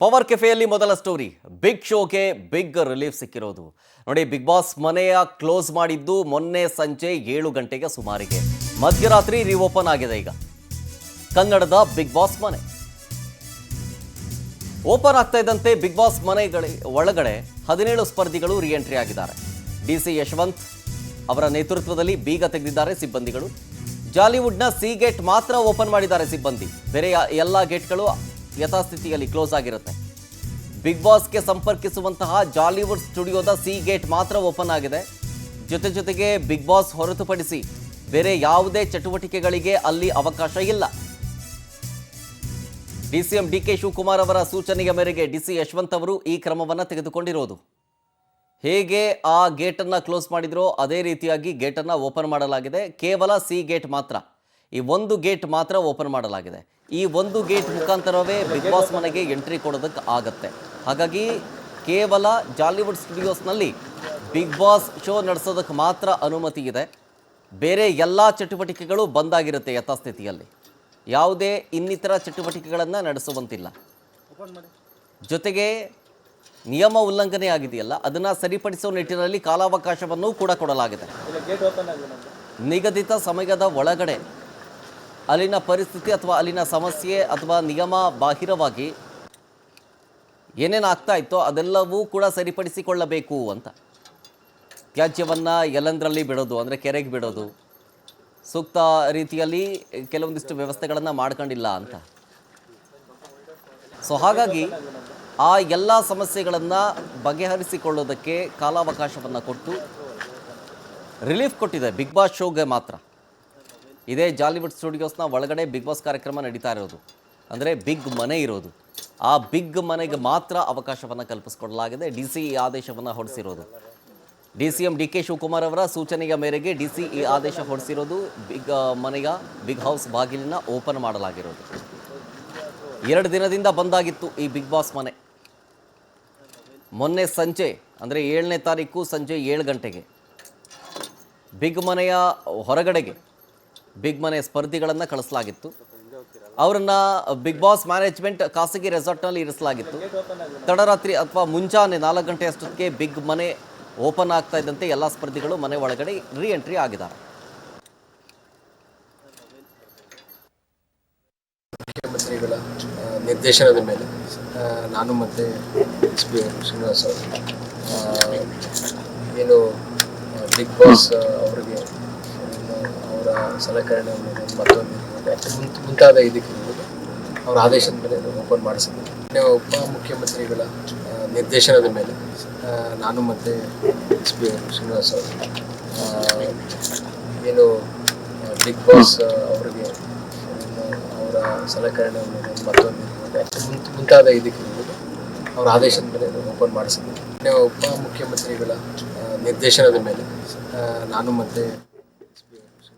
Power ಕೆಫೆಯಲ್ಲಿ ಮೊದಲ story big ಶೋಗೆ big relief ಸಿಕ್ಕಿರೋದು ನೋಡಿ. ಬಿಗ್ ಬಾಸ್ ಮನೆಯ ಕ್ಲೋಸ್ ಮಾಡಿದ್ದು ಮೊನ್ನೆ ಸಂಜೆ 7 ಗಂಟೆಗೆ ಸುಮಾರಿಗೆ. ಮಧ್ಯರಾತ್ರಿ ರಿಓಪನ್ ಆಗಿದೆ. ಈಗ ಕನ್ನಡದ ಬಿಗ್ ಬಾಸ್ ಮನೆ ಓಪನ್ ಆಗ್ತಾ ಇದ್ದಂತೆ ಬಿಗ್ ಬಾಸ್ ಒಳಗಡೆ 17 ಸ್ಪರ್ಧಿಗಳು ಎಂಟ್ರಿ ಆಗಿದ್ದಾರೆ. ಡಿಸಿ ಯಶವಂತ್ ಅವರ ನೇತೃತ್ವದಲ್ಲಿ ಬೀಗ ತೆಗೆದಿದ್ದಾರೆ ಸಿಬ್ಬಂದಿಗಳು. ಜಾಲಿವುಡ್ನ ಸಿ ಗೇಟ್ ಮಾತ್ರ ಓಪನ್ ಮಾಡಿದ್ದಾರೆ ಸಿಬ್ಬಂದಿ. ಬೇರೆ ಎಲ್ಲ ಗೇಟ್ಗಳು ಯಥಾಸ್ಥಿತಿಯಲ್ಲಿ ಕ್ಲೋಸ್ ಆಗಿರುತ್ತೆ. ಬಿಗ್ ಬಾಸ್ಗೆ ಸಂಪರ್ಕಿಸುವಂತಹ ಜಾಲಿವುಡ್ ಸ್ಟುಡಿಯೋದ ಸಿ ಗೇಟ್ ಮಾತ್ರ ಓಪನ್ ಆಗಿದೆ. ಜೊತೆಗೆ ಬಿಗ್ ಬಾಸ್ ಹೊರತುಪಡಿಸಿ ಬೇರೆ ಯಾವುದೇ ಚಟುವಟಿಕೆಗಳಿಗೆ ಅಲ್ಲಿ ಅವಕಾಶ ಇಲ್ಲ. ಡಿಸಿಎಂ ಡಿಕೆ ಶಿವಕುಮಾರ್ ಅವರ ಸೂಚನೆಯ ಮೇರೆಗೆ ಡಿಸಿ ಯಶವಂತ್ ಅವರು ಈ ಕ್ರಮವನ್ನು ತೆಗೆದುಕೊಂಡಿರೋದು. ಹೇಗೆ ಆ ಗೇಟನ್ನು ಕ್ಲೋಸ್ ಮಾಡಿದ್ರೋ ಅದೇ ರೀತಿಯಾಗಿ ಗೇಟನ್ನು ಓಪನ್ ಮಾಡಲಾಗಿದೆ. ಕೇವಲ ಸಿ ಗೇಟ್ ಮಾತ್ರ, ಈ ಒಂದು ಗೇಟ್ ಮಾತ್ರ ಓಪನ್ ಮಾಡಲಾಗಿದೆ. ಈ ಒಂದು ಗೇಟ್ ಮುಖಾಂತರವೇ ಬಿಗ್ ಬಾಸ್ ಮನೆಗೆ ಎಂಟ್ರಿ ಕೊಡೋದಕ್ಕೆ ಆಗತ್ತೆ. ಹಾಗಾಗಿ ಕೇವಲ ಜಾಲಿವುಡ್ ಸ್ಟುಡಿಯೋಸ್ನಲ್ಲಿ ಬಿಗ್ ಬಾಸ್ ಶೋ ನಡೆಸೋದಕ್ಕೆ ಮಾತ್ರ ಅನುಮತಿ ಇದೆ. ಬೇರೆ ಎಲ್ಲ ಚಟುವಟಿಕೆಗಳು ಬಂದಾಗಿರುತ್ತೆ ಯಥಾಸ್ಥಿತಿಯಲ್ಲಿ. ಯಾವುದೇ ಇನ್ನಿತರ ಚಟುವಟಿಕೆಗಳನ್ನು ನಡೆಸುವಂತಿಲ್ಲ. ಜೊತೆಗೆ ನಿಯಮ ಉಲ್ಲಂಘನೆ ಆಗಿದೆಯಲ್ಲ, ಅದನ್ನು ಸರಿಪಡಿಸುವ ನಿಟ್ಟಿನಲ್ಲಿ ಕಾಲಾವಕಾಶವನ್ನು ಕೂಡ ಕೊಡಲಾಗಿದೆ. ನಿಗದಿತ ಸಮಯದ ಒಳಗಡೆ ಅಲ್ಲಿನ ಪರಿಸ್ಥಿತಿ ಅಥವಾ ಅಲ್ಲಿನ ಸಮಸ್ಯೆ ಅಥವಾ ನಿಯಮ ಬಾಹಿರವಾಗಿ ಏನೇನು ಆಗ್ತಾ ಇತ್ತೋ ಅದೆಲ್ಲವೂ ಕೂಡ ಸರಿಪಡಿಸಿಕೊಳ್ಳಬೇಕು ಅಂತ. ತ್ಯಾಜ್ಯವನ್ನು ಎಲ್ಲಂದರಲ್ಲಿ ಬಿಡೋದು, ಅಂದರೆ ಕೆರೆಗೆ ಬಿಡೋದು, ಸೂಕ್ತ ರೀತಿಯಲ್ಲಿ ಕೆಲವೊಂದಿಷ್ಟು ವ್ಯವಸ್ಥೆಗಳನ್ನು ಮಾಡ್ಕೊಂಡಿಲ್ಲ ಅಂತ. ಸೊ ಹಾಗಾಗಿ ಆ ಎಲ್ಲ ಸಮಸ್ಯೆಗಳನ್ನು ಬಗೆಹರಿಸಿಕೊಳ್ಳೋದಕ್ಕೆ ಕಾಲಾವಕಾಶವನ್ನು ಕೊಟ್ಟು ರಿಲೀಫ್ ಕೊಟ್ಟಿದೆ ಬಿಗ್ ಬಾಸ್ ಶೋಗೆ ಮಾತ್ರ. ಇದೇ ಜಾಲಿವುಡ್ ಸ್ಟುಡಿಯೋಸ್ನ ಒಳಗಡೆ ಬಿಗ್ ಬಾಸ್ ಕಾರ್ಯಕ್ರಮ ನಡೀತಾ ಇರೋದು, ಅಂದರೆ ಬಿಗ್ ಮನೆ ಇರೋದು. ಆ ಬಿಗ್ ಮನೆಗೆ ಮಾತ್ರ ಅವಕಾಶವನ್ನು ಕಲ್ಪಿಸಿಕೊಡಲಾಗಿದೆ. ಡಿಸಿ ಈ ಆದೇಶವನ್ನು ಹೊರಡಿಸಿರೋದು. ಡಿಸಿಎಂ ಡಿಕೆ ಶಿವಕುಮಾರ್ ಅವರ ಸೂಚನೆಯ ಮೇರೆಗೆ ಡಿಸಿ ಈ ಆದೇಶ ಹೊರಡಿಸಿರೋದು. ಬಿಗ್ ಹೌಸ್ ಬಾಗಿಲನ್ನು ಓಪನ್ ಮಾಡಲಾಗಿರೋದು. 2 ದಿನದಿಂದ ಬಂದಾಗಿತ್ತು ಈ ಬಿಗ್ ಬಾಸ್ ಮನೆ. ಮೊನ್ನೆ ಸಂಜೆ ಅಂದರೆ 7ನೇ ತಾರೀಕು ಸಂಜೆ 7 ಗಂಟೆಗೆ ಬಿಗ್ ಮನೆಯ ಹೊರಗಡೆಗೆ ಬಿಗ್ ಮನೆ ಸ್ಪರ್ಧಿಗಳನ್ನು ಕಳಿಸಲಾಗಿತ್ತು. ಅವರನ್ನು ಬಿಗ್ ಬಾಸ್ ಮ್ಯಾನೇಜ್ಮೆಂಟ್ ಖಾಸಗಿ ರೆಸಾರ್ಟ್ನಲ್ಲಿ ಇರಿಸಲಾಗಿತ್ತು. ತಡರಾತ್ರಿ ಅಥವಾ ಮುಂಜಾನೆ 4 ಗಂಟೆ ಅಷ್ಟೊತ್ತಿಗೆ ಬಿಗ್ ಮನೆ ಓಪನ್ ಆಗ್ತಾ ಇದ್ದಂತೆ ಎಲ್ಲ ಸ್ಪರ್ಧಿಗಳು ಮನೆ ಒಳಗಡೆ ಎಂಟ್ರಿ ಆಗಿದ್ದಾರೆ. ಮುಖ್ಯಮಂತ್ರಿಗಳ ನಿರ್ದೇಶನದ ಮೇಲೆ ನಾನು ಮತ್ತು ಎಸ್ ಪಿ ಶ್ರೀನಿವಾಸ್ ಅವರು ಏನು ಬಿಗ್ ಬಾಸ್ ಅವರಿಗೆ ಅವರ ಸಲಕರಣೆ ಮತ್ತೊಂದು ಮುಂತಾದ ಇದಕ್ಕೆ ಅವರ ಆದೇಶದ ಮೇಲೆ ಓಪನ್ ಮಾಡಿಸಿದ್ದೆ. ಉಪಮುಖ್ಯಮಂತ್ರಿಗಳ ನಿರ್ದೇಶನದ ಮೇಲೆ ನಾನು ಮತ್ತು ಎಸ್ ಪಿ ಶ್ರೀನಿವಾಸ್ ಅವರು ಏನು ಬಿಗ್ ಬಾಸ್ ಅವರಿಗೆ ಅವರ ಸಲಕರಣೆ ಮತ್ತೊಂದು ಮುಂತಾದ ಇದಕ್ಕೆ ಅವರ ಆದೇಶದ ಮೇಲೆ ಓಪನ್ ಮಾಡಿಸಿದ್ದೆ. ಉಪಮುಖ್ಯಮಂತ್ರಿಗಳ ನಿರ್ದೇಶನದ ಮೇಲೆ ನಾನು ಮತ್ತು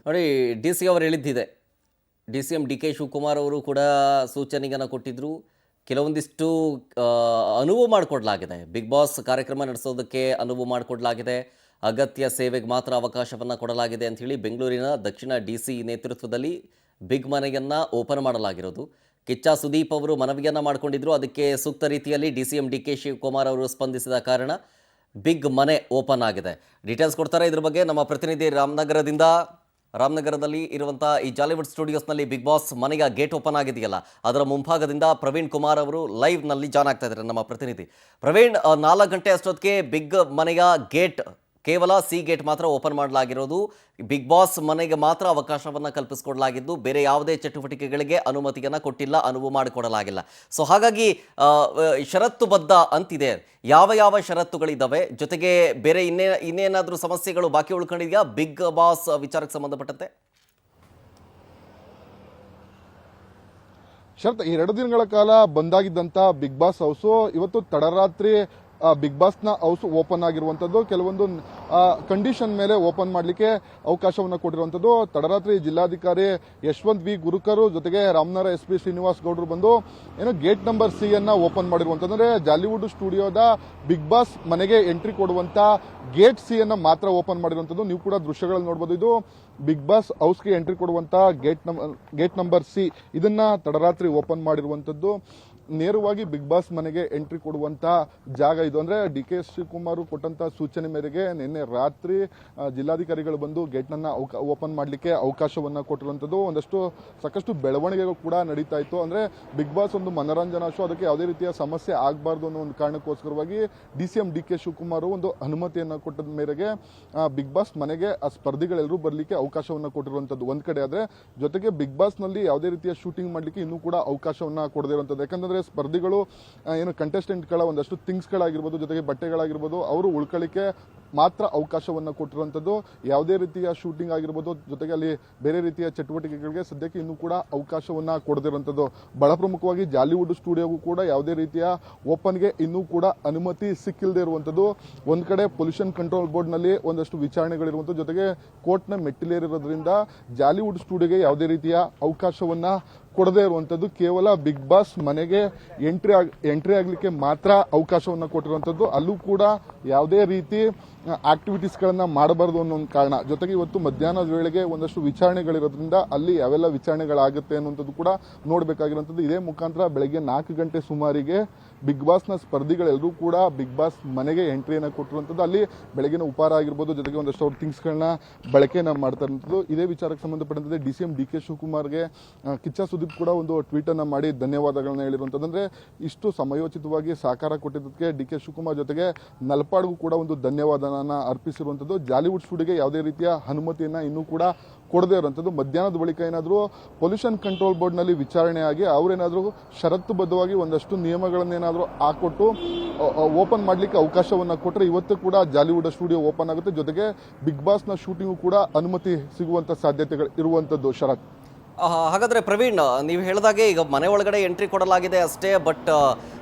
ನೋಡಿ, ಡಿ ಸಿ ಅವರು ಹೇಳಿದ್ದಿದೆ. D C M D K Shivakumar ಅವರು ಕೂಡ ಸೂಚನೆಯನ್ನು ಕೊಟ್ಟಿದ್ದರು. ಕೆಲವೊಂದಿಷ್ಟು ಅನುವು ಮಾಡಿಕೊಡ್ಲಾಗಿದೆ. ಬಿಗ್ ಬಾಸ್ ಕಾರ್ಯಕ್ರಮ ನಡೆಸೋದಕ್ಕೆ ಅನುವು ಮಾಡಿಕೊಡ್ಲಾಗಿದೆ. ಅಗತ್ಯ ಸೇವೆಗೆ ಮಾತ್ರ ಅವಕಾಶವನ್ನು ಕೊಡಲಾಗಿದೆ ಅಂಥೇಳಿ ಬೆಂಗಳೂರಿನ ದಕ್ಷಿಣ ಡಿ ಸಿ ನೇತೃತ್ವದಲ್ಲಿ ಬಿಗ್ ಮನೆಯನ್ನು ಓಪನ್ ಮಾಡಲಾಗಿರೋದು. ಕಿಚ್ಚ ಸುದೀಪ್ ಅವರು ಮನವಿಯನ್ನು ಮಾಡಿಕೊಂಡಿದ್ದರು. ಅದಕ್ಕೆ ಸೂಕ್ತ ರೀತಿಯಲ್ಲಿ D C M D K Shivakumar ಅವರು ಸ್ಪಂದಿಸಿದ ಕಾರಣ ಬಿಗ್ ಮನೆ ಓಪನ್ ಆಗಿದೆ. ಡೀಟೇಲ್ಸ್ ಕೊಡ್ತಾರೆ ಇದ್ರ ಬಗ್ಗೆ ನಮ್ಮ ಪ್ರತಿನಿಧಿ ರಾಮನಗರದಲ್ಲಿ ಇರುವಂಥ ಈ ಜಾಲಿವುಡ್ ಸ್ಟುಡಿಯೋಸ್ನಲ್ಲಿ ಬಿಗ್ ಬಾಸ್ ಮನೆಯ ಗೇಟ್ ಓಪನ್ ಆಗಿದೆಯಲ್ಲ, ಅದರ ಮುಂಭಾಗದಿಂದ ಪ್ರವೀಣ್ ಕುಮಾರ್ ಅವರು ಲೈವ್ನಲ್ಲಿ ಜಾಯ್ನ್ ಆಗ್ತಾ ಇದ್ದಾರೆ. ನಮ್ಮ ಪ್ರತಿನಿಧಿ ಪ್ರವೀಣ್, 4 ಗಂಟೆ ಅಷ್ಟೊತ್ತಿಗೆ ಬಿಗ್ ಮನೆಯ ಗೇಟ್ ಕೇವಲ ಸಿ ಗೇಟ್ ಮಾತ್ರ ಓಪನ್ ಮಾಡಲಾಗಿರೋದು. ಬಿಗ್ ಬಾಸ್ ಮನೆಗೆ ಮಾತ್ರ ಅವಕಾಶವನ್ನು ಕಲ್ಪಿಸಿಕೊಡಲಾಗಿದ್ದು ಬೇರೆ ಯಾವುದೇ ಚಟುವಟಿಕೆಗಳಿಗೆ ಅನುಮತಿಯನ್ನು ಕೊಟ್ಟಿಲ್ಲ, ಅನುವು ಮಾಡಿಕೊಡಲಾಗಿಲ್ಲ. ಸೊ ಹಾಗಾಗಿ ಷರತ್ತುಬದ್ಧ ಅಂತಿದೆ. ಯಾವ ಷರತ್ತುಗಳಿದ್ದಾವೆ? ಜೊತೆಗೆ ಬೇರೆ ಇನ್ನೇನಾದರೂ ಸಮಸ್ಯೆಗಳು ಬಾಕಿ ಉಳ್ಕೊಂಡಿದೆಯಾ ಬಿಗ್ ಬಾಸ್ ವಿಚಾರಕ್ಕೆ ಸಂಬಂಧಪಟ್ಟಂತೆ? ಶರತ್, 2 ದಿನಗಳ ಕಾಲ ಬಂದಾಗಿದ್ದಂಥ ಬಿಗ್ ಬಾಸ್ ಹೌಸು ಇವತ್ತು ತಡರಾತ್ರಿ ಬಿಗ್ ಬಾಸ್ನ ಹೌಸ್ ಓಪನ್ ಆಗಿರುವಂಥದ್ದು. ಕೆಲವೊಂದು ಕಂಡೀಷನ್ ಮೇಲೆ ಓಪನ್ ಮಾಡಲಿಕ್ಕೆ ಅವಕಾಶವನ್ನು ಕೊಟ್ಟಿರುವಂಥದ್ದು. ತಡರಾತ್ರಿ ಜಿಲ್ಲಾಧಿಕಾರಿ ಯಶವಂತ್ ವಿ ಗುರುಕರು ಜೊತೆಗೆ ರಾಮನಗರ ಎಸ್ ಪಿ ಶ್ರೀನಿವಾಸ್ ಗೌಡರು ಬಂದು ಏನು ಗೇಟ್ ನಂಬರ್ ಸಿ ಅನ್ನ ಓಪನ್ ಮಾಡಿರುವಂಥದ್ದು. ಅಂದರೆ ಜಾಲಿವುಡ್ ಸ್ಟುಡಿಯೋದ ಬಿಗ್ ಬಾಸ್ ಮನೆಗೆ ಎಂಟ್ರಿ ಕೊಡುವಂತ ಗೇಟ್ ಸಿ ಅನ್ನ ಮಾತ್ರ ಓಪನ್ ಮಾಡಿರುವಂಥದ್ದು. ನೀವು ಕೂಡ ದೃಶ್ಯಗಳಲ್ಲಿ ನೋಡಬಹುದು. ಇದು ಬಿಗ್ ಬಾಸ್ ಹೌಸ್ಗೆ ಎಂಟ್ರಿ ಕೊಡುವಂತ ಗೇಟ್ ನಂಬರ್ ಸಿ ಇದನ್ನ ತಡರಾತ್ರಿ ಓಪನ್ ಮಾಡಿರುವಂಥದ್ದು. ನೇರವಾಗಿ ಬಿಗ್ ಬಾಸ್ ಮನೆಗೆ ಎಂಟ್ರಿ ಕೊಡುವಂತ ಜಾಗ ಇದು. ಅಂದ್ರೆ ಡಿ ಕೆ ಶಿವಕುಮಾರ್ ಕೊಟ್ಟಂತ ಸೂಚನೆ ಮೇರೆಗೆ ನಿನ್ನೆ ರಾತ್ರಿ ಜಿಲ್ಲಾಧಿಕಾರಿಗಳು ಬಂದು ಗೇಟ್ನನ್ನ ಓಪನ್ ಮಾಡಲಿಕ್ಕೆ ಅವಕಾಶವನ್ನ ಕೊಟ್ಟಿರುವಂತದ್ದು. ಒಂದಷ್ಟು ಸಾಕಷ್ಟು ಬೆಳವಣಿಗೆಗಳು ಕೂಡ ನಡೀತಾ ಇತ್ತು. ಅಂದ್ರೆ ಬಿಗ್ ಬಾಸ್ ಒಂದು ಮನೋರಂಜನಾ ಶೋ, ಅದಕ್ಕೆ ಯಾವುದೇ ರೀತಿಯ ಸಮಸ್ಯೆ ಆಗಬಾರ್ದು ಅನ್ನೋ ಒಂದು ಕಾರಣಕ್ಕೋಸ್ಕರವಾಗಿ DCM ಡಿ ಕೆ ಶಿವಕುಮಾರ್ ಒಂದು ಅನುಮತಿಯನ್ನ ಕೊಟ್ಟದ ಮೇರೆಗೆ ಬಿಗ್ ಬಾಸ್ ಮನೆಗೆ ಆ ಸ್ಪರ್ಧಿಗಳೆಲ್ಲರೂ ಬರ್ಲಿಕ್ಕೆ ಅವಕಾಶವನ್ನ ಕೊಟ್ಟಿರುವಂತದ್ದು ಒಂದ್ ಕಡೆ. ಆದ್ರೆ ಜೊತೆಗೆ ಬಿಗ್ ಬಾಸ್ ನಲ್ಲಿ ಯಾವುದೇ ರೀತಿಯ ಶೂಟಿಂಗ್ ಮಾಡ್ಲಿಕ್ಕೆ ಇನ್ನೂ ಕೂಡ ಅವಕಾಶವನ್ನ ಕೊಡದಿರುವಂತದ್ದು. ಯಾಕಂದ್ರೆ ಸ್ಪರ್ಧಿಗಳು ಏನು ಕಂಟೆಸ್ಟೆಂಟ್ಗಳ ಒಂದಷ್ಟು ಥಿಂಗ್ಸ್ಗಳಾಗಿರ್ಬೋದು, ಜೊತೆಗೆ ಬಟ್ಟೆಗಳಾಗಿರ್ಬೋದು, ಅವರು ಉಳ್ಕೊಳ್ಳಿಕ್ಕೆ ಮಾತ್ರ ಅವಕಾಶವನ್ನ ಕೊಟ್ಟಿರುವಂತದ್ದು. ಯಾವುದೇ ರೀತಿಯ ಶೂಟಿಂಗ್ ಆಗಿರ್ಬೋದು, ಜೊತೆಗೆ ಅಲ್ಲಿ ಬೇರೆ ರೀತಿಯ ಚಟುವಟಿಕೆಗಳಿಗೆ ಸದ್ಯಕ್ಕೆ ಇನ್ನೂ ಕೂಡ ಅವಕಾಶವನ್ನ ಕೊಡದಿರುವಂತದ್ದು. ಬಹಳ ಪ್ರಮುಖವಾಗಿ ಜಾಲಿವುಡ್ ಸ್ಟುಡಿಯೋಗೂ ಕೂಡ ಯಾವುದೇ ರೀತಿಯ ಓಪನ್ಗೆ ಇನ್ನೂ ಕೂಡ ಅನುಮತಿ ಸಿಕ್ಕಿಲ್ಲದೆ ಇರುವಂತದ್ದು. ಒಂದ್ ಕಡೆ ಪೊಲ್ಯೂಷನ್ ಕಂಟ್ರೋಲ್ ಬೋರ್ಡ್ ನಲ್ಲಿ ಒಂದಷ್ಟು ವಿಚಾರಣೆಗಳಿರುವಂತದ್ದು, ಜೊತೆಗೆ ಕೋರ್ಟ್ನ ಮೆಟ್ಟಿಲೇರಿರೋದ್ರಿಂದ ಜಾಲಿವುಡ್ ಸ್ಟುಡಿಯೋಗೆ ಯಾವುದೇ ರೀತಿಯ ಅವಕಾಶವನ್ನ ಕೊಡದೇ ಇರುವಂತದ್ದು. ಕೇವಲ ಬಿಗ್ ಬಾಸ್ ಮನೆಗೆ ಎಂಟ್ರಿ ಆಗ್ಲಿಕ್ಕೆ ಮಾತ್ರ ಅವಕಾಶವನ್ನ ಕೊಟ್ಟಿರುವಂತದ್ದು. ಅಲ್ಲೂ ಕೂಡ ಯಾವುದೇ ರೀತಿ ಆಕ್ಟಿವಿಟೀಸ್ಗಳನ್ನ ಮಾಡಬಾರದು ಅನ್ನೋ ಒಂದು ಕಾರಣ. ಜೊತೆಗೆ ಇವತ್ತು ಮಧ್ಯಾಹ್ನದ ವೇಳೆಗೆ ಒಂದಷ್ಟು ವಿಚಾರಣೆಗಳಿರೋದ್ರಿಂದ ಅಲ್ಲಿ ಯಾವೆಲ್ಲ ವಿಚಾರಣೆಗಳಾಗುತ್ತೆ ಅನ್ನುವಂಥದ್ದು ಕೂಡ ನೋಡಬೇಕಾಗಿರುವಂಥದ್ದು. ಇದೇ ಮುಖಾಂತರ ಬೆಳಗ್ಗೆ 4 ಗಂಟೆ ಸುಮಾರಿಗೆ ಬಿಗ್ ಬಾಸ್ನ ಸ್ಪರ್ಧಿಗಳೆಲ್ಲರೂ ಕೂಡ ಬಿಗ್ ಬಾಸ್ ಮನೆಗೆ ಎಂಟ್ರಿಯನ್ನು ಕೊಟ್ಟಿರುವಂಥದ್ದು. ಅಲ್ಲಿ ಬೆಳಗಿನ ಉಪಹಾರ ಆಗಿರ್ಬೋದು, ಜೊತೆಗೆ ಒಂದಷ್ಟು ಅವ್ರ ಥಿಂಗ್ಸ್ಗಳನ್ನ ಬಳಕೆನ ಮಾಡ್ತಾ ಇರುವಂಥದ್ದು. ಇದೇ ವಿಚಾರಕ್ಕೆ ಸಂಬಂಧಪಟ್ಟಂತೆ DCM ಡಿ ಕೆ ಶಿವಕುಮಾರ್ಗೆ ಕಿಚ್ಚ ಸುದೀಪ್ ಕೂಡ ಒಂದು ಟ್ವೀಟ್ ಅನ್ನ ಮಾಡಿ ಧನ್ಯವಾದಗಳನ್ನ ಹೇಳಿರುವಂಥದ್ದು. ಅಂದ್ರೆ ಇಷ್ಟು ಸಮಯೋಚಿತವಾಗಿ ಸಹಕಾರ ಕೊಟ್ಟಿದ್ದಕ್ಕೆ ಡಿ ಕೆ ಶಿವಕುಮಾರ್ ಜೊತೆಗೆ ನಲ್ಪಾಡ್ಗೂ ಕೂಡ ಒಂದು ಧನ್ಯವಾದನ ಅರ್ಪಿಸಿರುವಂಥದ್ದು. ಜಾಲಿವುಡ್ ಸ್ಟುಡಿಯೋಗೆ ಯಾವುದೇ ರೀತಿಯ ಅನುಮತಿಯನ್ನ ಇನ್ನೂ ಕೂಡ ಕೊಡದೇ ಇರುವಂಥದ್ದು. ಮಧ್ಯಾಹ್ನದ ಬಳಿಕ ಏನಾದರೂ ಪೊಲ್ಯೂಷನ್ ಕಂಟ್ರೋಲ್ ಬೋರ್ಡ್ ನಲ್ಲಿ ವಿಚಾರಣೆ ಆಗಿ ಅವರೇನಾದರೂ ಷರತ್ತುಬದ್ಧವಾಗಿ ಒಂದಷ್ಟು ನಿಯಮಗಳನ್ನೇನಾದರೂ ಹಾಕೊಟ್ಟು ಓಪನ್ ಮಾಡ್ಲಿಕ್ಕೆ ಅವಕಾಶವನ್ನ ಕೊಟ್ಟರೆ ಇವತ್ತು ಕೂಡ ಜಾಲಿವುಡ್ ಸ್ಟುಡಿಯೋ ಓಪನ್ ಆಗುತ್ತೆ. ಜೊತೆಗೆ ಬಿಗ್ ಬಾಸ್ ನ ಶೂಟಿಂಗ್ ಕೂಡ ಅನುಮತಿ ಸಿಗುವಂತ ಸಾಧ್ಯತೆಗಳು ಇರುವಂತದ್ದು. ಶರತ್, ಹಾಗಾದರೆ ಪ್ರವೀಣ್, ನೀವು ಹೇಳಿದಾಗೆ ಈಗ ಮನೆ ಒಳಗಡೆ ಎಂಟ್ರಿ ಕೊಡಲಾಗಿದೆ ಅಷ್ಟೇ, ಬಟ್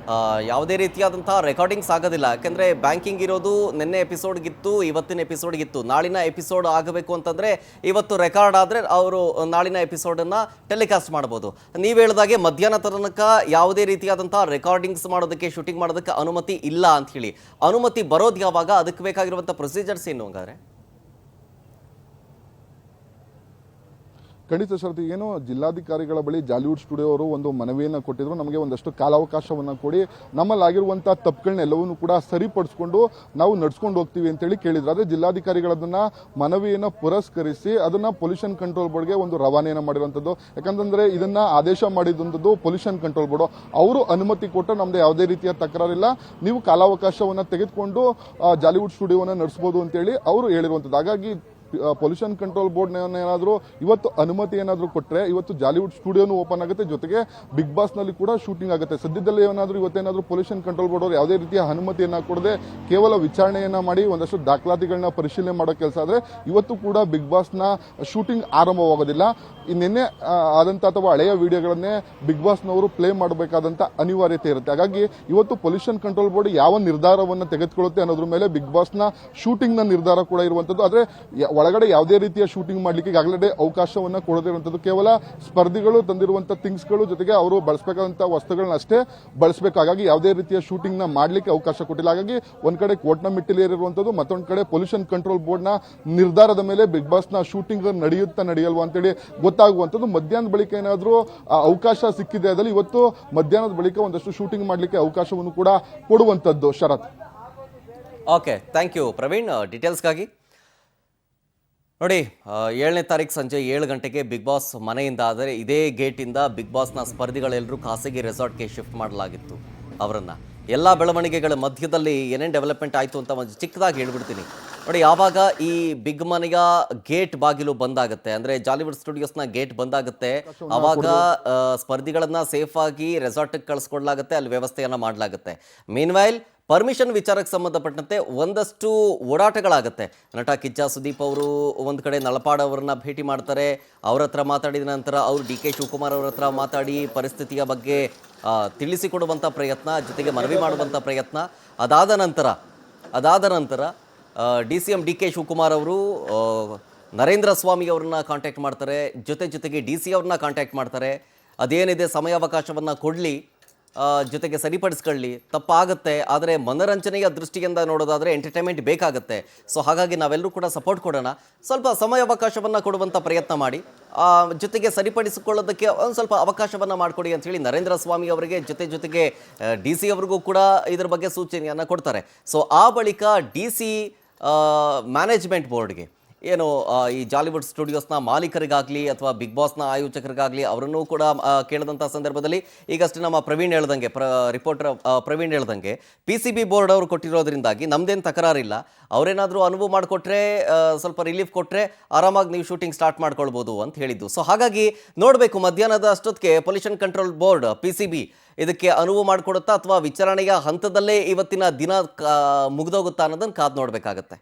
ಯಾವುದೇ ರೀತಿಯಾದಂಥ ರೆಕಾರ್ಡಿಂಗ್ಸ್ ಆಗೋದಿಲ್ಲ. ಯಾಕೆಂದರೆ ಬ್ಯಾಂಕಿಂಗ್ ಇರೋದು ನಿನ್ನೆ ಎಪಿಸೋಡ್ಗಿತ್ತು, ಇವತ್ತಿನ ಎಪಿಸೋಡ್ಗಿತ್ತು. ನಾಳಿನ ಎಪಿಸೋಡ್ ಆಗಬೇಕು ಅಂತಂದರೆ ಇವತ್ತು ರೆಕಾರ್ಡ್ ಆದರೆ ಅವರು ನಾಳಿನ ಎಪಿಸೋಡನ್ನು ಟೆಲಿಕಾಸ್ಟ್ ಮಾಡ್ಬೋದು. ನೀವು ಹೇಳಿದಾಗೆ ಮಧ್ಯಾಹ್ನ ತನಕ ಯಾವುದೇ ರೀತಿಯಾದಂಥ ರೆಕಾರ್ಡಿಂಗ್ಸ್ ಮಾಡೋದಕ್ಕೆ, ಶೂಟಿಂಗ್ ಮಾಡೋದಕ್ಕೆ ಅನುಮತಿ ಇಲ್ಲ ಅಂತ ಹೇಳಿ. ಅನುಮತಿ ಬರೋದು ಯಾವಾಗ? ಅದಕ್ಕೆ ಬೇಕಾಗಿರುವಂಥ ಪ್ರೊಸೀಜರ್ಸ್ ಏನು ಹಂಗಾದ್ರೆ? ಖಂಡಿತ ಶರತ್, ಏನು ಜಿಲ್ಲಾಧಿಕಾರಿಗಳ ಬಳಿ ಜಾಲಿವುಡ್ ಸ್ಟುಡಿಯೋ ಅವರು ಒಂದು ಮನವಿಯನ್ನು ಕೊಟ್ಟಿದ್ರು. ನಮಗೆ ಒಂದಷ್ಟು ಕಾಲಾವಕಾಶವನ್ನು ಕೊಡಿ, ನಮ್ಮಲ್ಲಾಗಿರುವಂತಹ ತಪ್ಪುಗಳನ್ನೆಲ್ಲವನ್ನೂ ಕೂಡ ಸರಿಪಡಿಸ್ಕೊಂಡು ನಾವು ನಡ್ಸ್ಕೊಂಡು ಹೋಗ್ತೀವಿ ಅಂತೇಳಿ ಕೇಳಿದ್ರು. ಆದರೆ ಜಿಲ್ಲಾಧಿಕಾರಿಗಳದನ್ನ ಮನವಿಯನ್ನು ಪುರಸ್ಕರಿಸಿ ಅದನ್ನ ಪೊಲ್ಯೂಷನ್ ಕಂಟ್ರೋಲ್ ಬೋರ್ಡ್ಗೆ ಒಂದು ರವಾನೆಯನ್ನು ಮಾಡಿರುವಂಥದ್ದು. ಯಾಕಂತಂದ್ರೆ ಇದನ್ನ ಆದೇಶ ಮಾಡಿದಂಥದ್ದು ಪೊಲ್ಯೂಷನ್ ಕಂಟ್ರೋಲ್ ಬೋರ್ಡ್. ಅವರು ಅನುಮತಿ ಕೊಟ್ಟು ನಮ್ದು ಯಾವುದೇ ರೀತಿಯ ತಕರಾರಿಲ್ಲ, ನೀವು ಕಾಲಾವಕಾಶವನ್ನು ತೆಗೆದುಕೊಂಡು ಜಾಲಿವುಡ್ ಸ್ಟುಡಿಯೋವನ್ನು ನಡೆಸಬಹುದು ಅಂತೇಳಿ ಅವರು ಹೇಳಿರುವಂಥದ್ದು. ಹಾಗಾಗಿ ಪೊಲ್ಯೂಷನ್ ಕಂಟ್ರೋಲ್ ಬೋರ್ಡ್ ಏನಾದರೂ ಇವತ್ತು ಅನುಮತಿ ಏನಾದರೂ ಕೊಟ್ಟರೆ ಇವತ್ತು ಜಾಲಿವುಡ್ ಸ್ಟುಡಿಯೋನು ಓಪನ್ ಆಗುತ್ತೆ, ಜೊತೆಗೆ ಬಿಗ್ ಬಾಸ್ ನಲ್ಲಿ ಕೂಡ ಶೂಟಿಂಗ್ ಆಗುತ್ತೆ. ಸದ್ಯದಲ್ಲಿ ಏನಾದರೂ ಇವತ್ತೇನಾದರೂ ಪೊಲ್ಯೂಷನ್ ಕಂಟ್ರೋಲ್ ಬೋರ್ಡ್ ಅವರು ಯಾವುದೇ ರೀತಿಯ ಅನುಮತಿಯನ್ನ ಕೊಡದೆ ಕೇವಲ ವಿಚಾರಣೆಯನ್ನ ಮಾಡಿ ಒಂದಷ್ಟು ದಾಖಲಾತಿಗಳನ್ನ ಪರಿಶೀಲನೆ ಮಾಡೋ ಕೆಲಸ ಆದ್ರೆ ಇವತ್ತು ಕೂಡ ಬಿಗ್ ಬಾಸ್ ನ ಶೂಟಿಂಗ್ ಆರಂಭವಾಗೋದಿಲ್ಲ. ನಿನ್ನೆ ಆದಂತ ಅಥವಾ ಹಳೆಯ ವಿಡಿಯೋಗಳನ್ನೇ ಬಿಗ್ ಬಾಸ್ ನವರು ಪ್ಲೇ ಮಾಡಬೇಕಾದಂತ ಅನಿವಾರ್ಯತೆ ಇರುತ್ತೆ. ಹಾಗಾಗಿ ಇವತ್ತು ಪೊಲ್ಯೂಷನ್ ಕಂಟ್ರೋಲ್ ಬೋರ್ಡ್ ಯಾವ ನಿರ್ಧಾರವನ್ನು ತೆಗೆದುಕೊಳ್ಳುತ್ತೆ ಅನ್ನೋದ್ರ ಮೇಲೆ ಬಿಗ್ ಬಾಸ್ ನ ಶೂಟಿಂಗ್ ನ ನಿರ್ಧಾರ ಕೂಡ ಇರುವಂತದ್ದು. ಆದ್ರೆ ಒಳಗಡೆ ಯಾವುದೇ ರೀತಿಯ ಶೂಟಿಂಗ್ ಮಾಡ್ಲಿಕ್ಕೆ ಈಗಾಗಲೇ ಅವಕಾಶವನ್ನ ಕೊಡದಿರುವಂತದ್ದು. ಕೇವಲ ಸ್ಪರ್ಧಿಗಳು ತಂದಿರುವಂತಹ ಥಿಂಗ್ಸ್ಗಳು ಜೊತೆಗೆ ಅವರು ಬಳಸಬೇಕಾದಂತಹ ವಸ್ತುಗಳನ್ನ ಅಷ್ಟೇ ಬಳಸಬೇಕು. ಹಾಗಾಗಿ ಯಾವುದೇ ರೀತಿಯ ಶೂಟಿಂಗ್ ನ ಮಾಡ್ಲಿಕ್ಕೆ ಅವಕಾಶ ಕೊಟ್ಟಿಲ್ಲ. ಹಾಗಾಗಿ ಒಂದ್ ಕಡೆ ಕೋರ್ಟ್ನ ಮೆಟ್ಟಿಲೇರಿರುವಂತದ್ದು, ಮತ್ತೊಂದ್ ಕಡೆ ಪೊಲ್ಯೂಷನ್ ಕಂಟ್ರೋಲ್ ಬೋರ್ಡ್ ನ ನಿರ್ಧಾರದ ಮೇಲೆ ಬಿಗ್ ಬಾಸ್ ನ ಶೂಟಿಂಗ್ ನಡೆಯಲ್ವಾ ಅಂತೇಳಿ ಗೊತ್ತಾಗುವಂತದ್ದು. ಮಧ್ಯಾಹ್ನದ ಬಳಿಕ ಏನಾದರೂ ಅವಕಾಶ ಸಿಕ್ಕಿದೆ ಅದಲ್ಲಿ ಇವತ್ತು ಮಧ್ಯಾಹ್ನದ ಬಳಿಕ ಒಂದಷ್ಟು ಶೂಟಿಂಗ್ ಮಾಡ್ಲಿಕ್ಕೆ ಅವಕಾಶವನ್ನು ಕೂಡ ಕೊಡುವಂತದ್ದು. ಶರತ್, ಓಕೆ, ಥ್ಯಾಂಕ್ ಯು ಪ್ರವೀಣ್ ಡೀಟೇಲ್ಸ್ಗಾಗಿ. ನೋಡಿ, 7ನೇ ತಾರೀಕು ಸಂಜೆ 7 ಗಂಟೆಗೆ ಬಿಗ್ ಬಾಸ್ ಮನೆಯಿಂದ, ಆದರೆ ಇದೇ ಗೇಟಿಂದ ಬಿಗ್ ಬಾಸ್ನ ಸ್ಪರ್ಧಿಗಳೆಲ್ಲರೂ ಖಾಸಗಿ ರೆಸಾರ್ಟ್ಗೆ ಶಿಫ್ಟ್ ಮಾಡಲಾಗಿತ್ತು ಅವರನ್ನು. ಎಲ್ಲ ಬೆಳವಣಿಗೆಗಳ ಮಧ್ಯದಲ್ಲಿ ಏನೇನು ಡೆವಲಪ್ಮೆಂಟ್ ಆಯಿತು ಅಂತ ಒಂದು ಚಿಕ್ಕದಾಗಿ ಹೇಳ್ಬಿಡ್ತೀನಿ. ನೋಡಿ, ಯಾವಾಗ ಈ ಬಿಗ್ ಮನೆಯ ಗೇಟ್ ಬಾಗಿಲು ಬಂದಾಗುತ್ತೆ, ಅಂದರೆ ಜಾಲಿವುಡ್ ಸ್ಟುಡಿಯೋಸ್ನ ಗೇಟ್ ಬಂದಾಗುತ್ತೆ, ಆವಾಗ ಸ್ಪರ್ಧಿಗಳನ್ನು ಸೇಫಾಗಿ ರೆಸಾರ್ಟ್ಗೆ ಕಳಿಸ್ಕೊಡ್ಲಾಗುತ್ತೆ, ಅಲ್ಲಿ ವ್ಯವಸ್ಥೆಯನ್ನು ಮಾಡಲಾಗುತ್ತೆ. ಮೀನ್ವೈಲ್ ಪರ್ಮಿಷನ್ ವಿಚಾರಕ್ಕೆ ಸಂಬಂಧಪಟ್ಟಂತೆ ಒಂದಷ್ಟು ಓಡಾಟಗಳಾಗುತ್ತೆ. ನಟ ಕಿಚ್ಚ ಸುದೀಪ್ ಅವರು ಒಂದು ಕಡೆ ನಳಪಾಡ್ ಅವರನ್ನ ಭೇಟಿ ಮಾಡ್ತಾರೆ. ಅವ್ರ ಹತ್ರ ಮಾತಾಡಿದ ನಂತರ ಅವರು ಡಿ ಕೆ ಶಿವಕುಮಾರ್ ಅವ್ರ ಹತ್ರ ಮಾತಾಡಿ ಪರಿಸ್ಥಿತಿಯ ಬಗ್ಗೆ ತಿಳಿಸಿಕೊಡುವಂಥ ಪ್ರಯತ್ನ, ಜೊತೆಗೆ ಮನವಿ ಮಾಡುವಂಥ ಪ್ರಯತ್ನ. ಅದಾದ ನಂತರ DCM ಡಿ ಕೆ ಶಿವಕುಮಾರ್ ಅವರು ನರೇಂದ್ರ ಸ್ವಾಮಿ ಅವ್ರನ್ನ ಕಾಂಟ್ಯಾಕ್ಟ್ ಮಾಡ್ತಾರೆ, ಜೊತೆಗೆ DC ಅವ್ರನ್ನ ಕಾಂಟ್ಯಾಕ್ಟ್ ಮಾಡ್ತಾರೆ. ಅದೇನಿದೆ ಸಮಯಾವಕಾಶವನ್ನು ಕೊಡಲಿ, ಜೊತೆಗೆ ಸರಿಪಡಿಸ್ಕೊಳ್ಳಿ, ತಪ್ಪಾಗುತ್ತೆ. ಆದರೆ ಮನರಂಜನೆಯ ದೃಷ್ಟಿಯಿಂದ ನೋಡೋದಾದರೆ ಎಂಟರ್ಟೈನ್ಮೆಂಟ್ ಬೇಕಾಗುತ್ತೆ. ಸೊ ಹಾಗಾಗಿ ನಾವೆಲ್ಲರೂ ಕೂಡ ಸಪೋರ್ಟ್ ಕೊಡೋಣ, ಸ್ವಲ್ಪ ಸಮಯಾವಕಾಶವನ್ನು ಕೊಡುವಂಥ ಪ್ರಯತ್ನ ಮಾಡಿ, ಜೊತೆಗೆ ಸರಿಪಡಿಸಿಕೊಳ್ಳೋದಕ್ಕೆ ಒಂದು ಸ್ವಲ್ಪ ಅವಕಾಶವನ್ನು ಮಾಡಿಕೊಡಿ ಅಂತ ಹೇಳಿ ನರೇಂದ್ರ ಸ್ವಾಮಿ ಅವರಿಗೆ ಜೊತೆಗೆ ಡಿ ಸಿ ಅವರಿಗೂ ಕೂಡ ಇದ್ರ ಬಗ್ಗೆ ಸೂಚನೆಯನ್ನು ಕೊಡ್ತಾರೆ. ಸೊ ಆ ಬಳಿಕ ಡಿ ಸಿ ಮ್ಯಾನೇಜ್ಮೆಂಟ್ ಬೋರ್ಡ್ಗೆ ಏನು ಈ ಜಾಲಿವುಡ್ ಸ್ಟುಡಿಯೋಸ್ನ ಮಾಲೀಕರಿಗಾಗಲಿ ಅಥವಾ ಬಿಗ್ ಬಾಸ್ನ ಆಯೋಜಕರಿಗಾಗಲಿ ಅವರನ್ನು ಕೂಡ ಕೇಳಿದಂಥ ಸಂದರ್ಭದಲ್ಲಿ ಈಗಷ್ಟೇ ನಮ್ಮ ಪ್ರವೀಣ್ ಹೇಳ್ದಂಗೆ ರಿಪೋರ್ಟರ್ ಪ್ರವೀಣ್ ಹೇಳ್ದಂಗೆ PCB ಬೋರ್ಡ್ ಅವರು ಕೊಟ್ಟಿರೋದ್ರಿಂದಾಗಿ ನಮ್ದೇನು ತಕರಾರಿಲ್ಲ, ಅವರೇನಾದರೂ ಅನುವು ಮಾಡಿಕೊಟ್ರೆ ಸ್ವಲ್ಪ ರಿಲೀಫ್ ಕೊಟ್ಟರೆ ಆರಾಮಾಗಿ ನೀವು ಶೂಟಿಂಗ್ ಸ್ಟಾರ್ಟ್ ಮಾಡ್ಕೊಳ್ಬೋದು ಅಂತ ಹೇಳಿದ್ದು. ಸೊ ಹಾಗಾಗಿ ನೋಡಬೇಕು ಮಧ್ಯಾಹ್ನದ ಅಷ್ಟೊತ್ತಿಗೆ ಪೊಲ್ಯೂಷನ್ ಕಂಟ್ರೋಲ್ ಬೋರ್ಡ್ PCB ಇದಕ್ಕೆ ಅನುವು ಮಾಡಿಕೊಡುತ್ತಾ ಅಥವಾ ವಿಚಾರಣೆಯ ಹಂತದಲ್ಲೇ ಇವತ್ತಿನ ದಿನ ಮುಗಿದೋಗುತ್ತಾ ಅನ್ನೋದನ್ನು ಕಾದು ನೋಡಬೇಕಾಗತ್ತೆ.